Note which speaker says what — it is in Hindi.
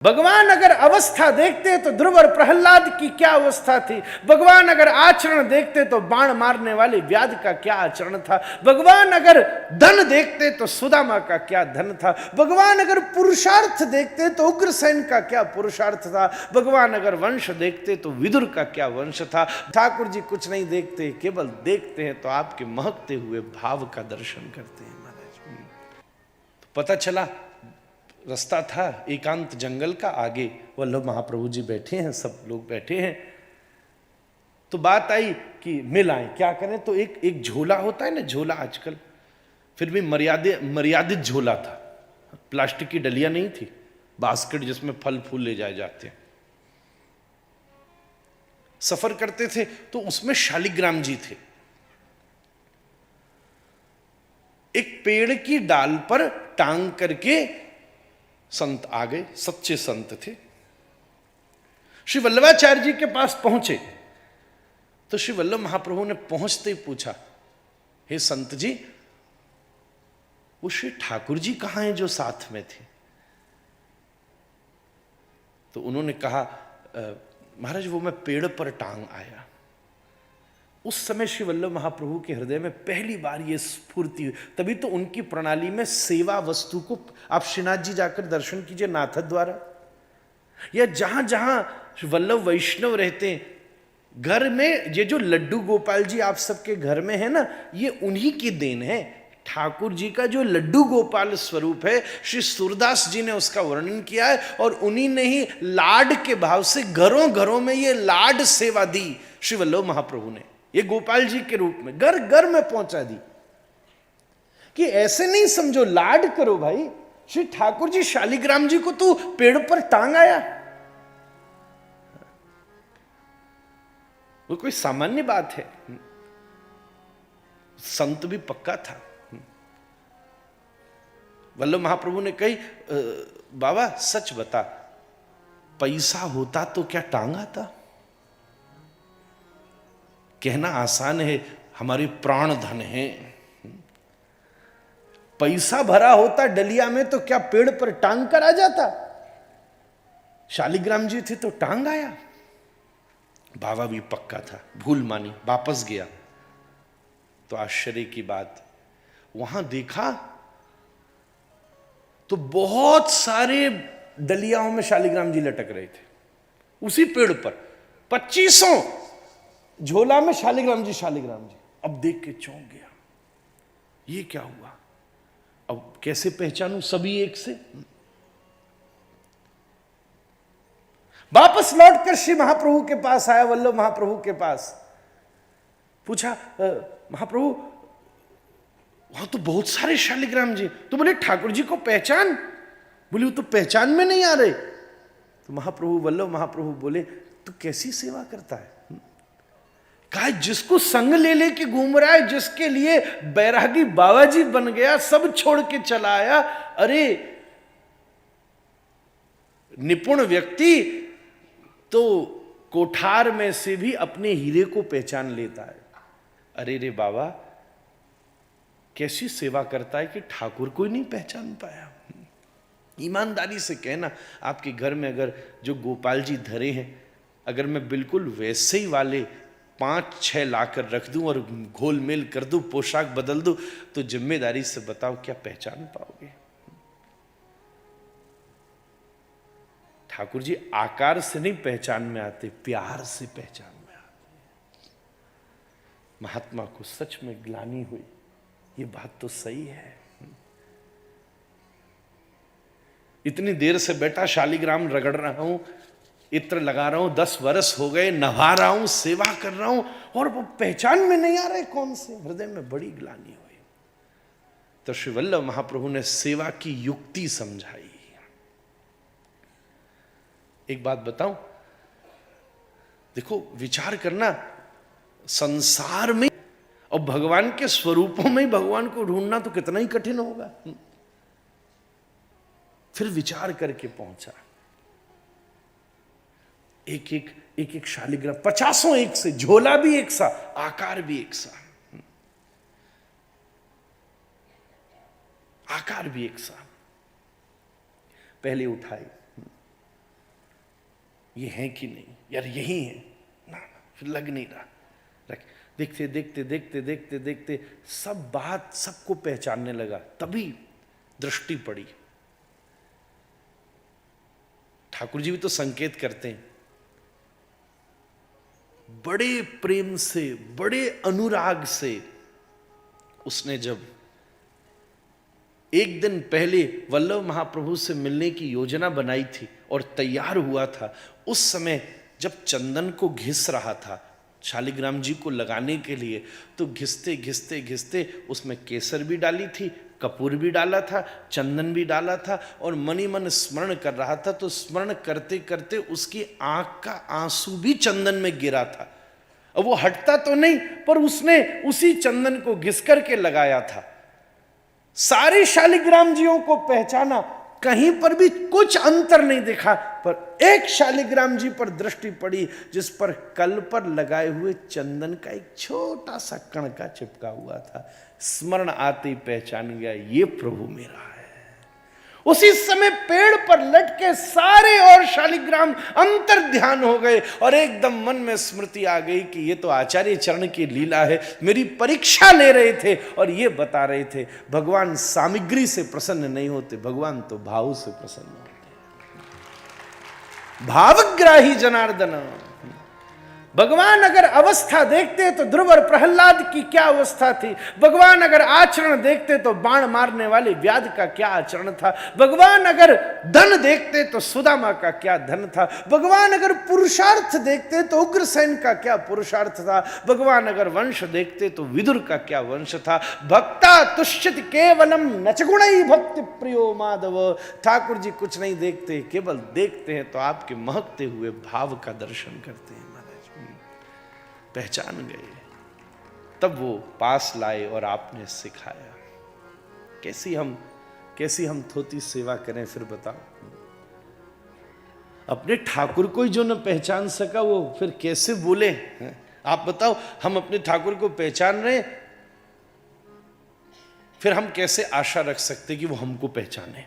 Speaker 1: भगवान अगर अवस्था देखते तो ध्रुव और प्रहलाद की क्या अवस्था थी, भगवान अगर आचरण देखते तो बाण मारने वाले व्याध का क्या आचरण था, भगवान अगर धन देखते तो सुदामा का क्या धन था, भगवान अगर पुरुषार्थ देखते तो उग्रसेन का क्या पुरुषार्थ था, भगवान अगर वंश देखते तो विदुर का क्या वंश था। ठाकुर जी कुछ नहीं देखते, केवल देखते हैं तो आपके महकते हुए भाव का दर्शन करते हैं महाराज। तो पता चला रास्ता था एकांत जंगल का, आगे वल्लभ महाप्रभु जी बैठे हैं, सब लोग बैठे हैं। तो बात आई कि मिल आए, क्या करें। तो एक झोला होता है ना, झोला आजकल फिर भी मर्यादित झोला था, प्लास्टिक की डलिया नहीं थी, बास्केट जिसमें फल फूल ले जाए जाते हैं। सफर करते थे तो उसमें शालिग्राम जी थे। एक पेड़ की डाल पर टांग करके संत आ गए, सच्चे संत थे। श्री वल्लभाचार्य जी के पास पहुंचे तो श्री वल्लभ महाप्रभु ने पहुंचते ही पूछा, हे संत जी, वो श्री ठाकुर जी कहां हैं जो साथ में थे। तो उन्होंने कहा, महाराज वो मैं पेड़ पर टांग आया। उस समय श्री वल्लभ महाप्रभु के हृदय में पहली बार ये स्फूर्ति हुई। तभी तो उनकी प्रणाली में सेवा वस्तु को, आप श्रीनाथ जी जाकर दर्शन कीजिए नाथ द्वारा, या जहां जहां वल्लभ वैष्णव रहते हैं, घर में ये जो लड्डू गोपाल जी आप सबके घर में है ना, ये उन्हीं की देन है। ठाकुर जी का जो लड्डू गोपाल स्वरूप है, श्री सूरदास जी ने उसका वर्णन किया है, और उन्हीं ने ही लाड के भाव से घरों घरों में ये लाड सेवा दी श्री वल्लभ महाप्रभु ने, ये गोपाल जी के रूप में घर घर में पहुंचा दी। कि ऐसे नहीं समझो, लाड करो भाई। श्री ठाकुर जी शालिग्राम जी को तू पेड़ पर टांग आया, वो कोई सामान्य बात है। संत भी पक्का था। वल्लभ महाप्रभु ने कही, बाबा सच बता, पैसा होता तो क्या टांग आता। कहना आसान है, हमारे प्राण धन है। पैसा भरा होता डलिया में तो क्या पेड़ पर टांग कर आ जाता। शालिग्राम जी थे तो टांग आया। बाबा भी पक्का था, भूल मानी, वापस गया तो आश्चर्य की बात, वहां देखा तो बहुत सारे डलियाओं में शालिग्राम जी लटक रहे थे, उसी पेड़ पर 2500 झोला में शालिग्राम जी, शालिग्राम जी। अब देख के चौंक गया, ये क्या हुआ, अब कैसे पहचानूं सभी एक से। वापस लौटकर श्री महाप्रभु के पास आया, वल्लभ महाप्रभु के पास पूछा, महाप्रभु वहां तो बहुत सारे शालिग्राम जी, तो बोले ठाकुर जी को पहचान। बोले वो तो पहचान में नहीं आ रहे। तो महाप्रभु, वल्लभ महाप्रभु बोले, तू कैसी सेवा करता है। कहा, जिसको संग ले लेके घूम रहा है, जिसके लिए बैरागी बाबा जी बन गया, सब छोड़ के चला आया। अरे निपुण व्यक्ति तो कोठार में से भी अपने हीरे को पहचान लेता है। अरे रे बाबा, कैसी सेवा करता है कि ठाकुर को ही नहीं पहचान पाया। ईमानदारी से कहना, आपके घर में अगर जो गोपाल जी धरे हैं, अगर मैं बिल्कुल वैसे ही वाले 5-6 लाकर रख दूं और घोल मेल कर दूं, पोशाक बदल दूं, तो जिम्मेदारी से बताओ क्या पहचान पाओगे। ठाकुर जी आकार से नहीं पहचान में आते, प्यार से पहचान में आते। महात्मा को सच में ग्लानि हुई, ये बात तो सही है। इतनी देर से बैठा शालिग्राम रगड़ रहा हूं, इत्र लगा रहा हूं, 10 वर्ष हो गए, नहा रहा हूं, सेवा कर रहा हूं, और वो पहचान में नहीं आ रहे कौन से। हृदय में बड़ी ग्लानि हुई। तो श्री वल्लभ महाप्रभु ने सेवा की युक्ति समझाई। एक बात बताऊं, देखो विचार करना, संसार में और भगवान के स्वरूपों में ही भगवान को ढूंढना तो कितना ही कठिन होगा। फिर विचार करके पहुंचा, एक शालिग्राम 50 एक से, झोला भी एक सा, आकार भी एक सा, आकार भी एक सा। पहले उठाई, ये है कि नहीं, यार यही है ना, फिर लग नहीं रहा। देखते देखते देखते देखते देखते सब बात सबको पहचानने लगा, तभी दृष्टि पड़ी। ठाकुर जी भी तो संकेत करते हैं, बड़े प्रेम से, बड़े अनुराग से उसने जब एक दिन पहले वल्लभ महाप्रभु से मिलने की योजना बनाई थी और तैयार हुआ था, उस समय जब चंदन को घिस रहा था शालिग्राम जी को लगाने के लिए, तो घिसते घिसते घिसते उसमें केसर भी डाली थी, कपूर भी डाला था, चंदन भी डाला था, और मनी मन स्मरण कर रहा था। तो स्मरण करते करते उसकी आंख का आंसू भी चंदन में गिरा था। अब वो हटता तो नहीं, पर उसने उसी चंदन को घिस करके लगाया था। सारे शालिग्राम जियों को पहचाना, कहीं पर भी कुछ अंतर नहीं दिखा, पर एक शालिग्राम जी पर दृष्टि पड़ी जिस पर कल पर लगाए हुए चंदन का एक छोटा सा कणका चिपका हुआ था। स्मरण आते ही पहचान गया, ये प्रभु मेरा है। उसी समय पेड़ पर लटके सारे और शालिग्राम अंतर ध्यान हो गए और एकदम मन में स्मृति आ गई कि ये तो आचार्य चरण की लीला है। मेरी परीक्षा ले रहे थे और ये बता रहे थे, भगवान सामग्री से प्रसन्न नहीं होते, भगवान तो भाव से प्रसन्न होते। भावग्राही जनार्दन। भगवान अगर अवस्था देखते तो ध्रुव और प्रहलाद की क्या अवस्था थी, भगवान अगर आचरण देखते तो बाण मारने वाले व्याध का क्या आचरण था, भगवान अगर धन देखते तो सुदामा का क्या धन था, भगवान अगर पुरुषार्थ देखते तो उग्रसेन का क्या पुरुषार्थ था, भगवान अगर वंश देखते तो विदुर का क्या वंश था। भक्ता तुष्यति केवलम नचगुणै भक्ति प्रियो माधव। ठाकुर जी कुछ नहीं देखते, केवल देखते हैं तो आपके महकते हुए भाव का दर्शन करते हैं। पहचान गए, तब वो पास लाए और आपने सिखाया। कैसी हम थोती सेवा करें, फिर बताओ। अपने ठाकुर को ही जो न पहचान सका, वो फिर कैसे बोले। आप बताओ, हम अपने ठाकुर को पहचान रहे, फिर हम कैसे आशा रख सकते कि वो हमको पहचाने।